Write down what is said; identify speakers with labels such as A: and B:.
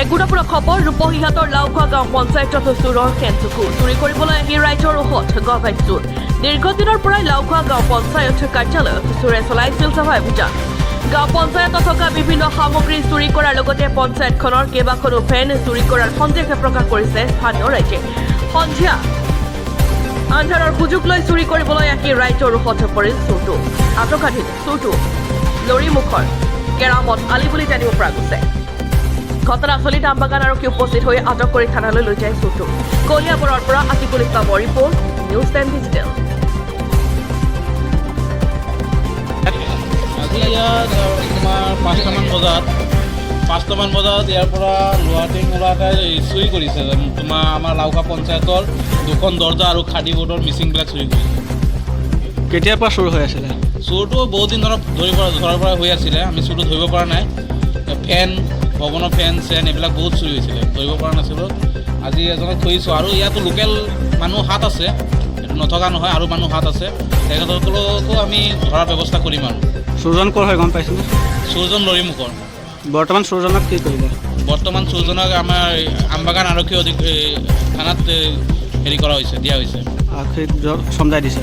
A: এগুড়াপুৰৰ খবৰ ৰূপহীহাটৰ লাওখোৱা গাঁও পঞ্চায়তত চোৰৰ খেনচুকু চুৰি কৰিবলৈ আহি ৰাইজৰ ৰোষত গভাই চোৰ দীৰ্ঘদিনৰ পৰাই লাওখোৱা গাঁও পঞ্চায়ত কাৰ্যালয়ত চোৰে চলাইছিল চাফাই অভিযান গাঁও পঞ্চায়তত থকা বিভিন্ন সামগ্ৰী চুৰি কৰাৰ লগতে পঞ্চায়তখনৰ কেইবাখনো ফেন চুৰি কৰাৰ সন্দেহ প্ৰকাশ কৰিছে স্থানীয় ৰাইজে সন্ধিয়া আন্ধাৰৰ সুযোগ লৈ চুৰি কৰিবলৈ আহি ৰাইজৰ ৰোষত পৰিল চোৰটো আটকাধীন চোৰটো লৰিমুখৰ কেৰামত আলি বুলি জানিব পৰা গৈছে ঘটনাস্থলীত আমবাগান আৰক্ষী উপস্থিত হৈ আটক কৰি থানালৈ লৈ যায় চোৰটো কলিয়াবৰৰ পৰা আতিকুল ইছলামৰ ৰিপৰ্ট নিউজ 10 ডিজিটেল
B: আজি ইয়াত তোমাৰ 5টামান বজাত ইয়াৰ পৰা লোহাটিং ওলা এটাই চুৰি কৰিছে তোমাৰ আমাৰ লাওখোৱা পঞ্চায়তৰ দুখন দৰ্জা আৰু খাদী বোৰ্ডৰ মিচিংবিলাক চুৰি কৰিছে
C: কেতিয়াৰ পৰা চুৰ হৈ আছিলে
B: চুৰটো বহুত দিন ধৰাৰ পৰা হৈ আছিলে আমি চুৰটো ধৰিব পৰা নাই ফেন ভৱনৰ ফেন চেন এইবিলাক বহুত চুৰি হৈছিলে ধৰিব পৰা নাছিলোঁ আজি এজনক ধৰিছোঁ আৰু ইয়াতো লোকেল মানুহ হাত আছে এইটো নথকা নহয় আৰু মানুহ হাত আছে তেখেতসকলকো আমি ধৰাৰ ব্যৱস্থা কৰিম আৰু
C: চুৰজন ক'ৰ হয় গম পাইছেনে
B: চুৰজন লৰিমুখৰ
C: বৰ্তমান চুৰজনক কি কৰিব
B: বৰ্তমান চুৰজনক আমাৰ আমবাগান আৰক্ষী থানাত হেৰি কৰা হৈছে দিয়া হৈছে
C: আৰক্ষীক চমজাই দিছে